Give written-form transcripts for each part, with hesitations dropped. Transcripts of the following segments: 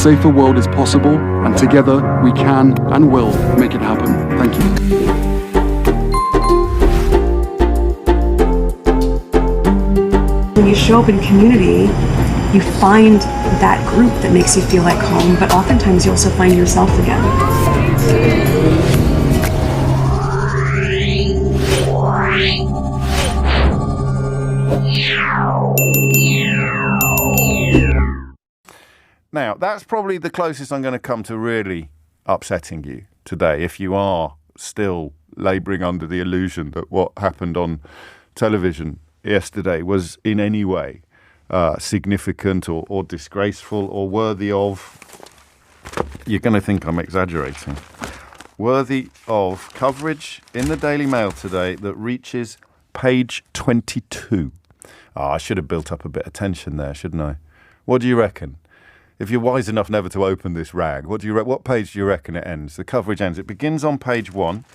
safer world is possible, and together we can and will make it happen. Thank you. When you show up in community, you find that group that makes you feel like home, but oftentimes you also find yourself again. Now, that's probably the closest I'm going to come to really upsetting you today, if you are still labouring under the illusion that what happened on television yesterday was in any way significant or disgraceful or worthy of, you're going to think I'm exaggerating, worthy of coverage in the Daily Mail today that reaches page 22. I should have built up a bit of tension there, shouldn't I? What do you reckon? If you're wise enough never to open this rag, what page do you reckon it ends? The coverage ends. It begins on page 1.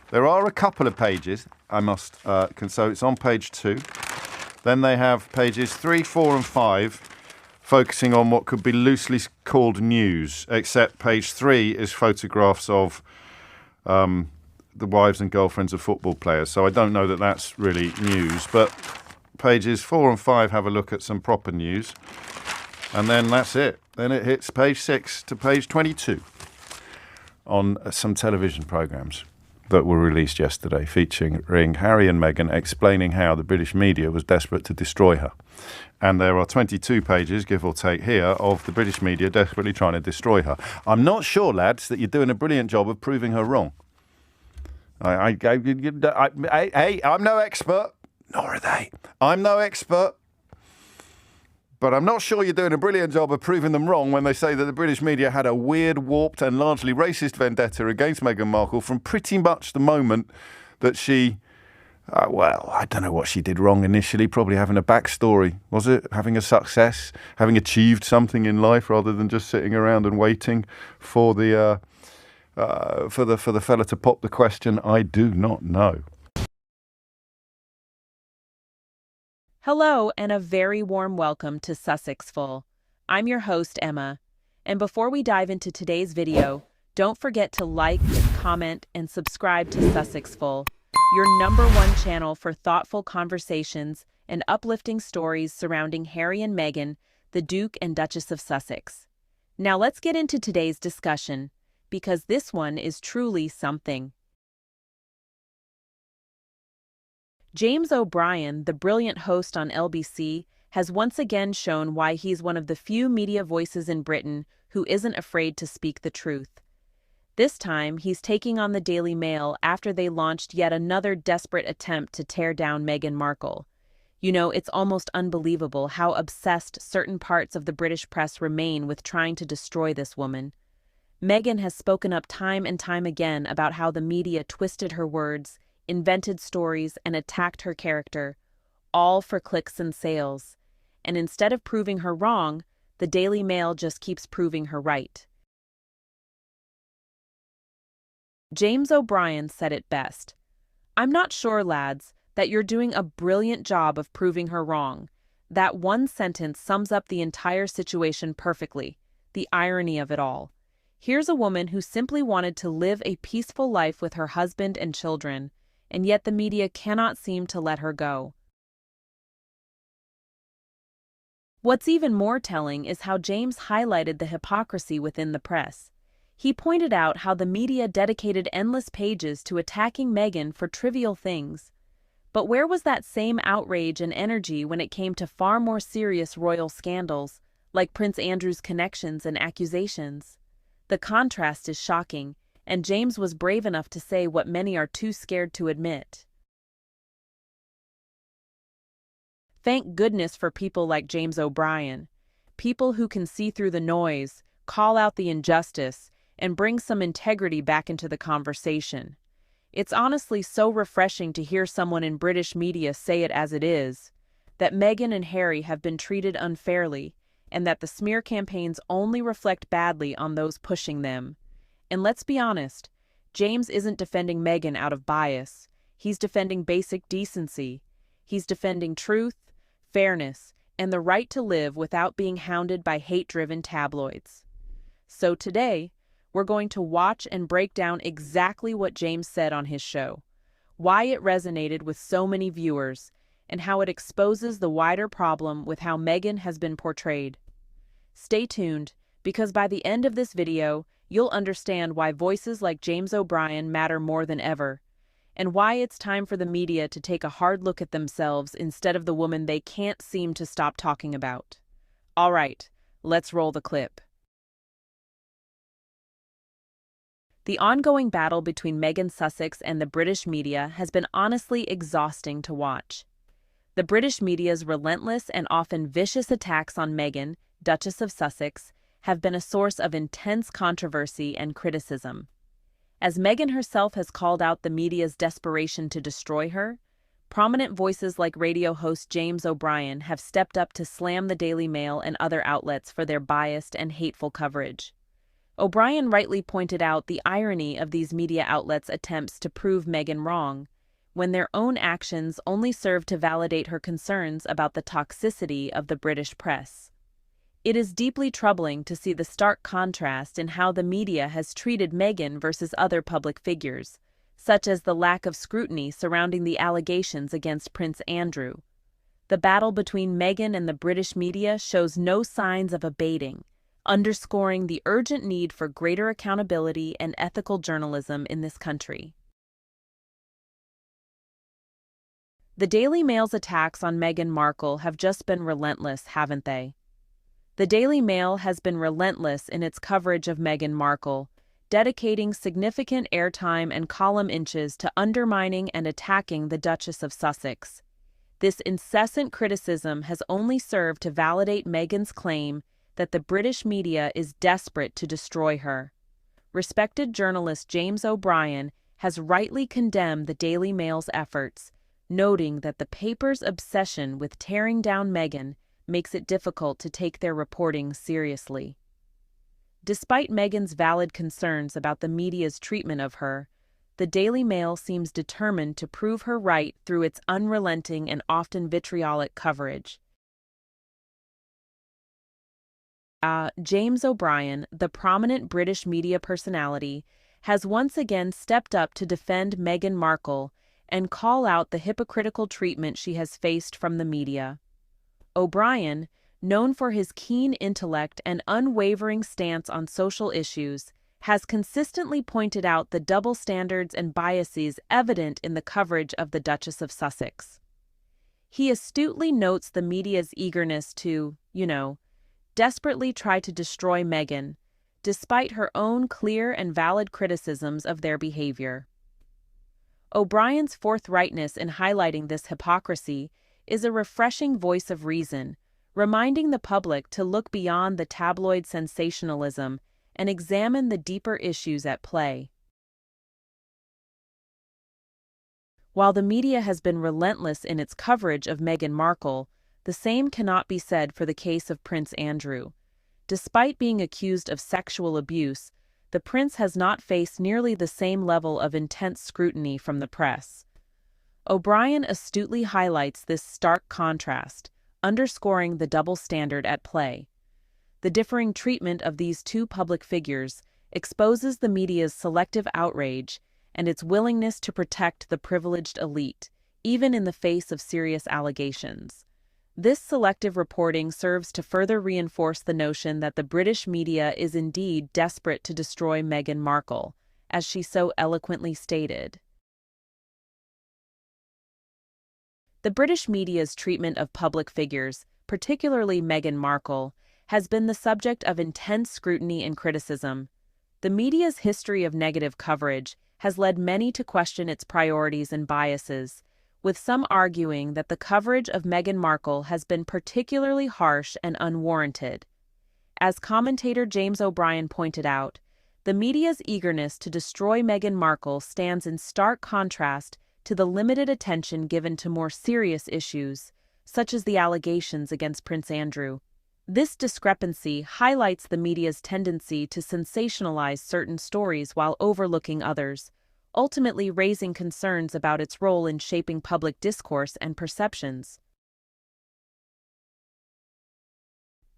There are a couple of pages, so it's on page 2. Then they have pages 3, 4 and 5 focusing on what could be loosely called news, except page 3 is photographs of the wives and girlfriends of football players. So I don't know that that's really news, but pages 4 and 5 have a look at some proper news. And then that's it. Then it hits page 6 to page 22 on some television programmes that were released yesterday, featuring Harry and Meghan explaining how the British media was desperate to destroy her. And there are 22 pages, give or take here, of the British media desperately trying to destroy her. I'm not sure, lads, that you're doing a brilliant job of proving her wrong. I'm no expert, nor are they. I'm no expert. But I'm not sure you're doing a brilliant job of proving them wrong when they say that the British media had a weird, warped and largely racist vendetta against Meghan Markle from pretty much the moment that she, I don't know what she did wrong initially, probably having a backstory. Was it having a success, having achieved something in life rather than just sitting around and waiting for the fella to pop the question? I do not know. Hello and a very warm welcome to Sussexful. I'm your host, Emma. And before we dive into today's video, don't forget to like, comment, and subscribe to Sussexful, your #1 channel for thoughtful conversations and uplifting stories surrounding Harry and Meghan, the Duke and Duchess of Sussex. Now let's get into today's discussion, because this one is truly something. James O'Brien, the brilliant host on LBC, has once again shown why he's one of the few media voices in Britain who isn't afraid to speak the truth. This time, he's taking on the Daily Mail after they launched yet another desperate attempt to tear down Meghan Markle. You know, it's almost unbelievable how obsessed certain parts of the British press remain with trying to destroy this woman. Meghan has spoken up time and time again about how the media twisted her words, invented stories, and attacked her character, all for clicks and sales. And instead of proving her wrong, the Daily Mail just keeps proving her right. James O'Brien said it best. "I'm not sure, lads, that you're doing a brilliant job of proving her wrong. That one sentence sums up the entire situation perfectly, the irony of it all. Here's a woman who simply wanted to live a peaceful life with her husband and children, and yet the media cannot seem to let her go." What's even more telling is how James highlighted the hypocrisy within the press. He pointed out how the media dedicated endless pages to attacking Meghan for trivial things. But where was that same outrage and energy when it came to far more serious royal scandals, like Prince Andrew's connections and accusations? The contrast is shocking, and James was brave enough to say what many are too scared to admit. Thank goodness for people like James O'Brien, people who can see through the noise, call out the injustice, and bring some integrity back into the conversation. It's honestly so refreshing to hear someone in British media say it as it is, that Meghan and Harry have been treated unfairly, and that the smear campaigns only reflect badly on those pushing them. And let's be honest, James isn't defending Meghan out of bias. He's defending basic decency. He's defending truth, fairness, and the right to live without being hounded by hate-driven tabloids. So today, we're going to watch and break down exactly what James said on his show, why it resonated with so many viewers, and how it exposes the wider problem with how Meghan has been portrayed. Stay tuned, because by the end of this video, you'll understand why voices like James O'Brien matter more than ever, and why it's time for the media to take a hard look at themselves instead of the woman they can't seem to stop talking about. All right, let's roll the clip. The ongoing battle between Meghan Sussex and the British media has been honestly exhausting to watch. The British media's relentless and often vicious attacks on Meghan, Duchess of Sussex, have been a source of intense controversy and criticism. As Meghan herself has called out the media's desperation to destroy her, prominent voices like radio host James O'Brien have stepped up to slam the Daily Mail and other outlets for their biased and hateful coverage. O'Brien rightly pointed out the irony of these media outlets' attempts to prove Meghan wrong, when their own actions only serve to validate her concerns about the toxicity of the British press. It is deeply troubling to see the stark contrast in how the media has treated Meghan versus other public figures, such as the lack of scrutiny surrounding the allegations against Prince Andrew. The battle between Meghan and the British media shows no signs of abating, underscoring the urgent need for greater accountability and ethical journalism in this country. The Daily Mail's attacks on Meghan Markle have just been relentless, haven't they? The Daily Mail has been relentless in its coverage of Meghan Markle, dedicating significant airtime and column inches to undermining and attacking the Duchess of Sussex. This incessant criticism has only served to validate Meghan's claim that the British media is desperate to destroy her. Respected journalist James O'Brien has rightly condemned the Daily Mail's efforts, noting that the paper's obsession with tearing down Meghan makes it difficult to take their reporting seriously. Despite Meghan's valid concerns about the media's treatment of her, the Daily Mail seems determined to prove her right through its unrelenting and often vitriolic coverage. James O'Brien, the prominent British media personality, has once again stepped up to defend Meghan Markle and call out the hypocritical treatment she has faced from the media. O'Brien, known for his keen intellect and unwavering stance on social issues, has consistently pointed out the double standards and biases evident in the coverage of the Duchess of Sussex. He astutely notes the media's eagerness to, desperately try to destroy Meghan, despite her own clear and valid criticisms of their behavior. O'Brien's forthrightness in highlighting this hypocrisy is a refreshing voice of reason, reminding the public to look beyond the tabloid sensationalism and examine the deeper issues at play. While the media has been relentless in its coverage of Meghan Markle, the same cannot be said for the case of Prince Andrew. Despite being accused of sexual abuse, the prince has not faced nearly the same level of intense scrutiny from the press. O'Brien astutely highlights this stark contrast, underscoring the double standard at play. The differing treatment of these two public figures exposes the media's selective outrage and its willingness to protect the privileged elite, even in the face of serious allegations. This selective reporting serves to further reinforce the notion that the British media is indeed desperate to destroy Meghan Markle, as she so eloquently stated. The British media's treatment of public figures, particularly Meghan Markle, has been the subject of intense scrutiny and criticism. The media's history of negative coverage has led many to question its priorities and biases, with some arguing that the coverage of Meghan Markle has been particularly harsh and unwarranted. As commentator James O'Brien pointed out, the media's eagerness to destroy Meghan Markle stands in stark contrast to the limited attention given to more serious issues, such as the allegations against Prince Andrew. This discrepancy highlights the media's tendency to sensationalize certain stories while overlooking others, ultimately raising concerns about its role in shaping public discourse and perceptions.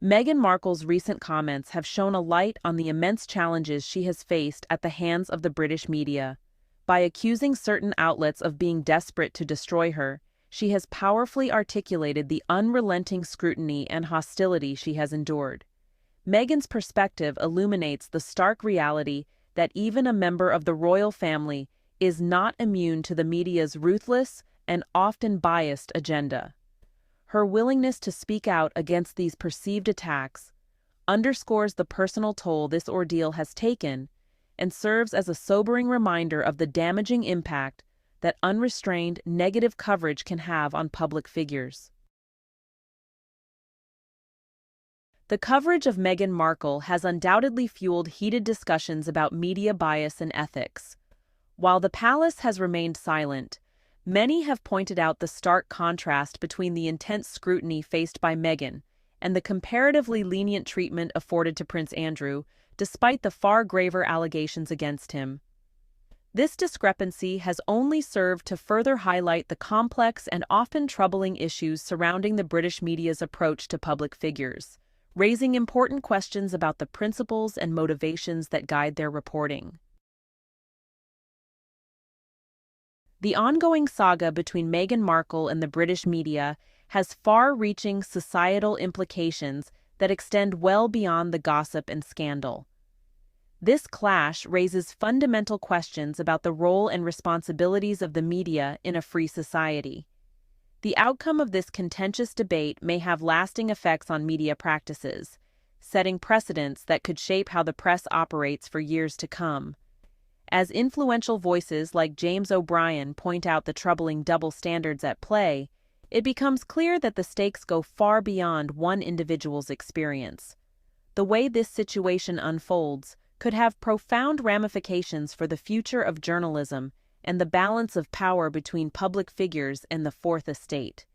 Meghan Markle's recent comments have shone a light on the immense challenges she has faced at the hands of the British media. By accusing certain outlets of being desperate to destroy her, she has powerfully articulated the unrelenting scrutiny and hostility she has endured. Meghan's perspective illuminates the stark reality that even a member of the royal family is not immune to the media's ruthless and often biased agenda. Her willingness to speak out against these perceived attacks underscores the personal toll this ordeal has taken and serves as a sobering reminder of the damaging impact that unrestrained negative coverage can have on public figures. The coverage of Meghan Markle has undoubtedly fueled heated discussions about media bias and ethics. While the palace has remained silent, many have pointed out the stark contrast between the intense scrutiny faced by Meghan and the comparatively lenient treatment afforded to Prince Andrew, despite the far graver allegations against him. This discrepancy has only served to further highlight the complex and often troubling issues surrounding the British media's approach to public figures, raising important questions about the principles and motivations that guide their reporting. The ongoing saga between Meghan Markle and the British media has far-reaching societal implications that extend well beyond the gossip and scandal. This clash raises fundamental questions about the role and responsibilities of the media in a free society. The outcome of this contentious debate may have lasting effects on media practices, setting precedents that could shape how the press operates for years to come. As influential voices like James O'Brien point out the troubling double standards at play, it becomes clear that the stakes go far beyond one individual's experience. The way this situation unfolds could have profound ramifications for the future of journalism and the balance of power between public figures and the Fourth Estate.